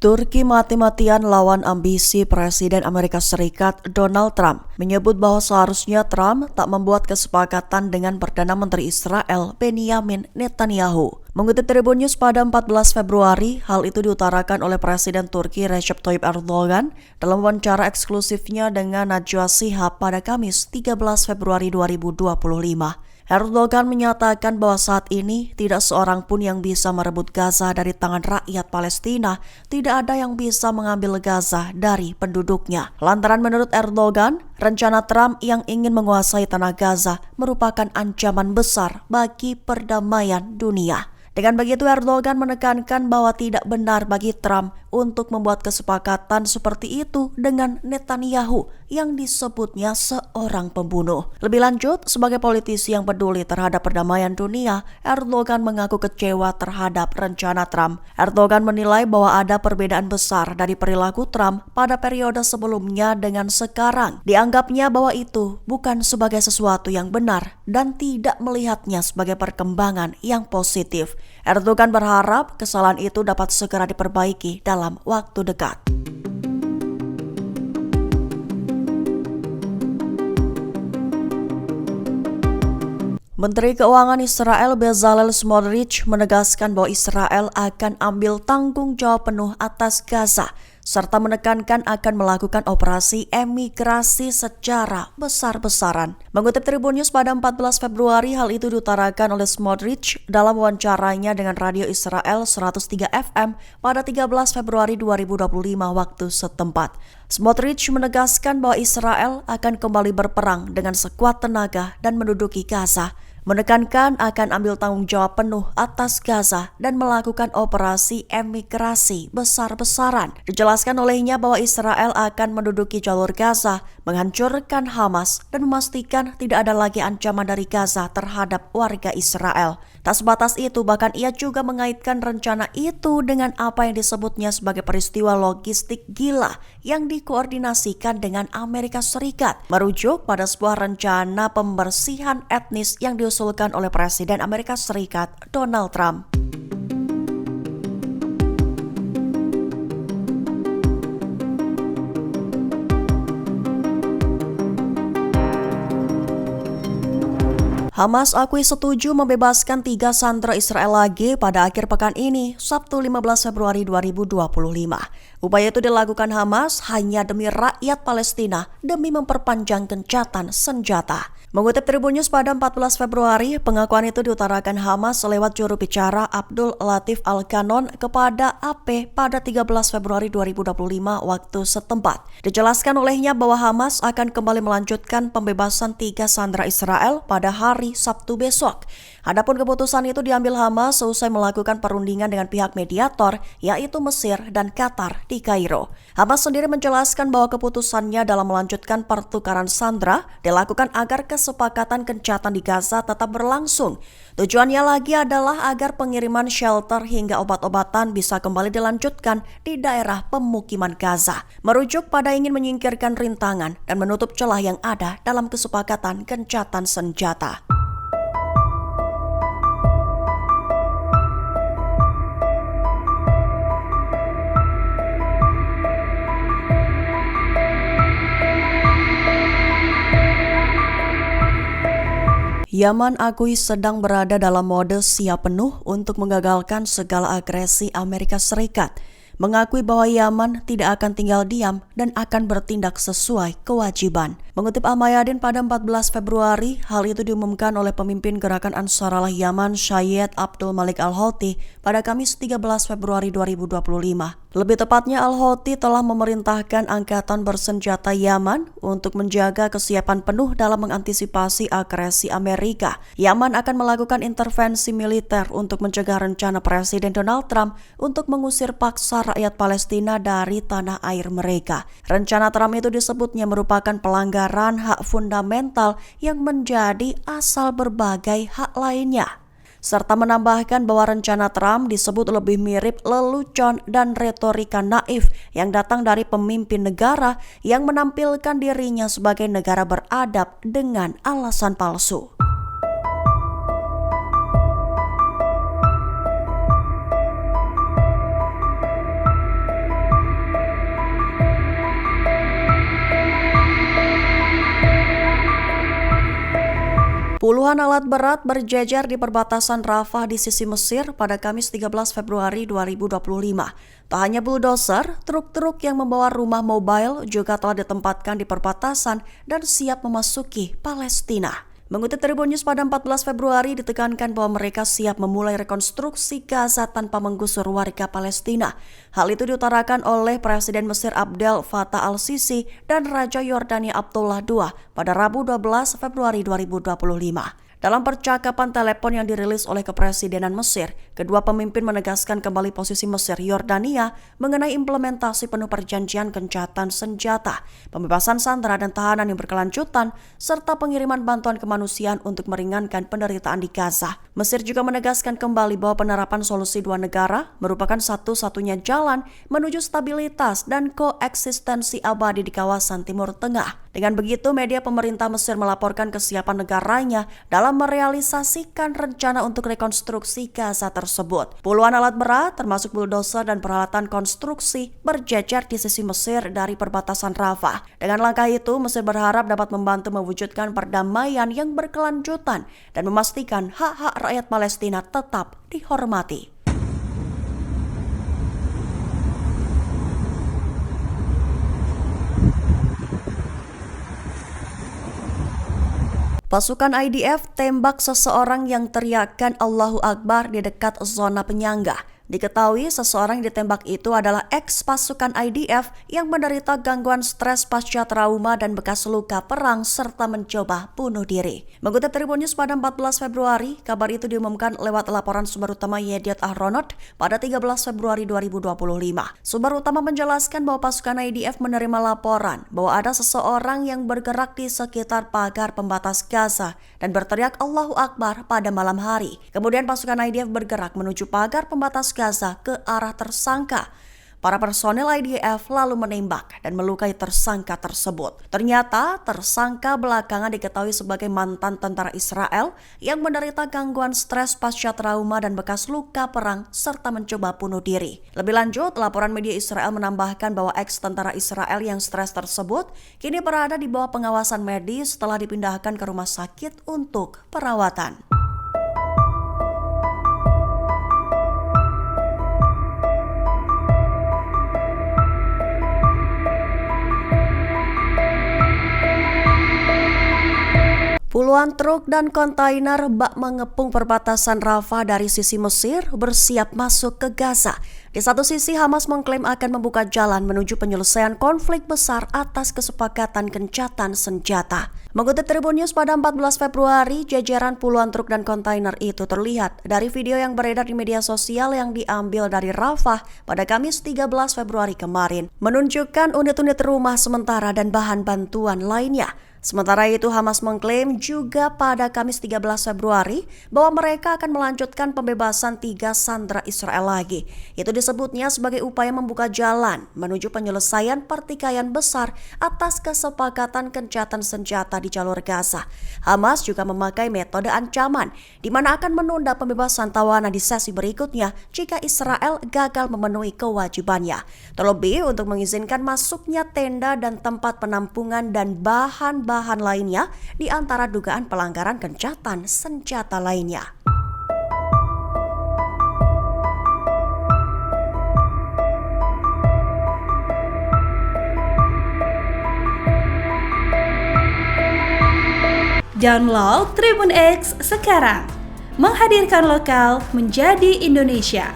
Turki mati-matian lawan ambisi Presiden Amerika Serikat Donald Trump, menyebut bahwa seharusnya Trump tak membuat kesepakatan dengan Perdana Menteri Israel Benjamin Netanyahu. Mengutip Tribun News pada 14 Februari, hal itu diutarakan oleh Presiden Turki Recep Tayyip Erdogan dalam wawancara eksklusifnya dengan Najwa Shihab pada Kamis 13 Februari 2025. Erdogan menyatakan bahwa saat ini tidak seorang pun yang bisa merebut Gaza dari tangan rakyat Palestina, tidak ada yang bisa mengambil Gaza dari penduduknya. Lantaran menurut Erdogan, rencana Trump yang ingin menguasai tanah Gaza merupakan ancaman besar bagi perdamaian dunia. Dengan begitu, Erdogan menekankan bahwa tidak benar bagi Trump untuk membuat kesepakatan seperti itu dengan Netanyahu yang disebutnya seorang pembunuh. Lebih lanjut, sebagai politisi yang peduli terhadap perdamaian dunia, Erdogan mengaku kecewa terhadap rencana Trump. Erdogan menilai bahwa ada perbedaan besar dari perilaku Trump pada periode sebelumnya dengan sekarang. Dianggapnya bahwa itu bukan sebagai sesuatu yang benar dan tidak melihatnya sebagai perkembangan yang positif. Erdogan berharap kesalahan itu dapat segera diperbaiki dalam waktu dekat. Menteri Keuangan Israel Bezalel Smotrich menegaskan bahwa Israel akan ambil tanggung jawab penuh atas Gaza, serta menekankan akan melakukan operasi emigrasi secara besar-besaran. Mengutip Tribun News pada 14 Februari, hal itu diutarakan oleh Smotrich dalam wawancaranya dengan Radio Israel 103 FM pada 13 Februari 2025 waktu setempat. Smotrich menegaskan bahwa Israel akan kembali berperang dengan sekuat tenaga dan menduduki Gaza, menekankan akan ambil tanggung jawab penuh atas Gaza dan melakukan operasi emigrasi besar-besaran. Dijelaskan olehnya bahwa Israel akan menduduki jalur Gaza, menghancurkan Hamas, dan memastikan tidak ada lagi ancaman dari Gaza terhadap warga Israel. Tak sebatas itu, bahkan ia juga mengaitkan rencana itu dengan apa yang disebutnya sebagai peristiwa logistik gila yang dikoordinasikan dengan Amerika Serikat, merujuk pada sebuah rencana pembersihan etnis yang diusulkan oleh Presiden Amerika Serikat Donald Trump. Hamas akui setuju membebaskan 3 sandera Israel lagi pada akhir pekan ini, Sabtu 15 Februari 2025. Upaya itu dilakukan Hamas hanya demi rakyat Palestina demi memperpanjang gencatan senjata. Mengutip Tribun News pada 14 Februari, pengakuan itu diutarakan Hamas lewat juru bicara Abdul Latif Al-Qanon kepada AP pada 13 Februari 2025 waktu setempat. Dijelaskan olehnya bahwa Hamas akan kembali melanjutkan pembebasan 3 sandera Israel pada hari Sabtu besok. Adapun keputusan itu diambil Hamas seusai melakukan perundingan dengan pihak mediator, yaitu Mesir dan Qatar di Kairo. Hamas sendiri menjelaskan bahwa keputusannya dalam melanjutkan pertukaran sandera dilakukan agar kesepakatan gencatan di Gaza tetap berlangsung. Tujuannya lagi adalah agar pengiriman shelter hingga obat-obatan bisa kembali dilanjutkan di daerah pemukiman Gaza, merujuk pada ingin menyingkirkan rintangan dan menutup celah yang ada dalam kesepakatan gencatan senjata. Yaman akui sedang berada dalam mode siap penuh untuk menggagalkan segala agresi Amerika Serikat, mengakui bahwa Yaman tidak akan tinggal diam dan akan bertindak sesuai kewajiban. Mengutip Al-Mayadin pada 14 Februari, hal itu diumumkan oleh pemimpin gerakan Ansarallah Yaman Syed Abdul Malik Al-Houthi pada Kamis 13 Februari 2025. Lebih tepatnya, Al-Houthi telah memerintahkan angkatan bersenjata Yaman untuk menjaga kesiapan penuh dalam mengantisipasi agresi Amerika. Yaman akan melakukan intervensi militer untuk mencegah rencana Presiden Donald Trump untuk mengusir paksa rakyat Palestina dari tanah air mereka. Rencana Trump itu disebutnya merupakan pelanggaran hak fundamental yang menjadi asal berbagai hak lainnya, serta menambahkan bahwa rencana Trump disebut lebih mirip lelucon dan retorika naif yang datang dari pemimpin negara yang menampilkan dirinya sebagai negara beradab dengan alasan palsu. Puluhan alat berat berjejer di perbatasan Rafah di sisi Mesir pada Kamis 13 Februari 2025. Tak hanya bulldozer, truk-truk yang membawa rumah mobile juga telah ditempatkan di perbatasan dan siap memasuki Palestina. Mengutip Tribun News pada 14 Februari ditekankan bahwa mereka siap memulai rekonstruksi Gaza tanpa menggusur warga Palestina. Hal itu diutarakan oleh Presiden Mesir Abdel Fattah al-Sisi dan Raja Yordania Abdullah II pada Rabu 12 Februari 2025. Dalam percakapan telepon yang dirilis oleh Kepresidenan Mesir, kedua pemimpin menegaskan kembali posisi Mesir Yordania mengenai implementasi penuh perjanjian gencatan senjata, pembebasan sandera dan tahanan yang berkelanjutan, serta pengiriman bantuan kemanusiaan untuk meringankan penderitaan di Gaza. Mesir juga menegaskan kembali bahwa penerapan solusi dua negara merupakan satu-satunya jalan menuju stabilitas dan koeksistensi abadi di kawasan Timur Tengah. Dengan begitu, media pemerintah Mesir melaporkan kesiapan negaranya dalam merealisasikan rencana untuk rekonstruksi Gaza tersebut. Puluhan alat berat, termasuk bulldozer dan peralatan konstruksi, berjejer di sisi Mesir dari perbatasan Rafah. Dengan langkah itu, Mesir berharap dapat membantu mewujudkan perdamaian yang berkelanjutan dan memastikan hak-hak rakyat Palestina tetap dihormati. Pasukan IDF tembak seseorang yang teriakkan Allahu Akbar di dekat zona penyangga. Diketahui seseorang yang ditembak itu adalah ex-pasukan IDF yang menderita gangguan stres pasca trauma dan bekas luka perang serta mencoba bunuh diri. Mengutip Tribun News pada 14 Februari, kabar itu diumumkan lewat laporan sumber utama Yediot Ahronot pada 13 Februari 2025. Sumber utama menjelaskan bahwa pasukan IDF menerima laporan bahwa ada seseorang yang bergerak di sekitar pagar pembatas Gaza dan berteriak Allahu Akbar pada malam hari. Kemudian pasukan IDF bergerak menuju pagar pembatas Gaza ke arah tersangka. Para personel IDF lalu menembak dan melukai tersangka tersebut. Ternyata tersangka belakangan diketahui sebagai mantan tentara Israel yang menderita gangguan stres pasca trauma dan bekas luka perang serta mencoba bunuh diri. Lebih lanjut, laporan media Israel menambahkan bahwa ex-tentara Israel yang stres tersebut kini berada di bawah pengawasan medis setelah dipindahkan ke rumah sakit untuk perawatan. Puluhan truk dan kontainer bak mengepung perbatasan Rafah dari sisi Mesir bersiap masuk ke Gaza. Di satu sisi, Hamas mengklaim akan membuka jalan menuju penyelesaian konflik besar atas kesepakatan gencatan senjata. Mengutip Tribun News pada 14 Februari, jajaran puluhan truk dan kontainer itu terlihat dari video yang beredar di media sosial yang diambil dari Rafah pada Kamis 13 Februari kemarin, menunjukkan unit-unit rumah sementara dan bahan bantuan lainnya. Sementara itu, Hamas mengklaim juga pada Kamis 13 Februari bahwa mereka akan melanjutkan pembebasan 3 sandera Israel lagi. Itu disebutnya sebagai upaya membuka jalan menuju penyelesaian pertikaian besar atas kesepakatan gencatan senjata di jalur Gaza. Hamas juga memakai metode ancaman, di mana akan menunda pembebasan tawanan di sesi berikutnya jika Israel gagal memenuhi kewajibannya. Terlebih untuk mengizinkan masuknya tenda dan tempat penampungan dan bahan-bahan lainnya di antara dugaan pelanggaran gencatan senjata lainnya. Download Tribun X sekarang, menghadirkan lokal menjadi Indonesia.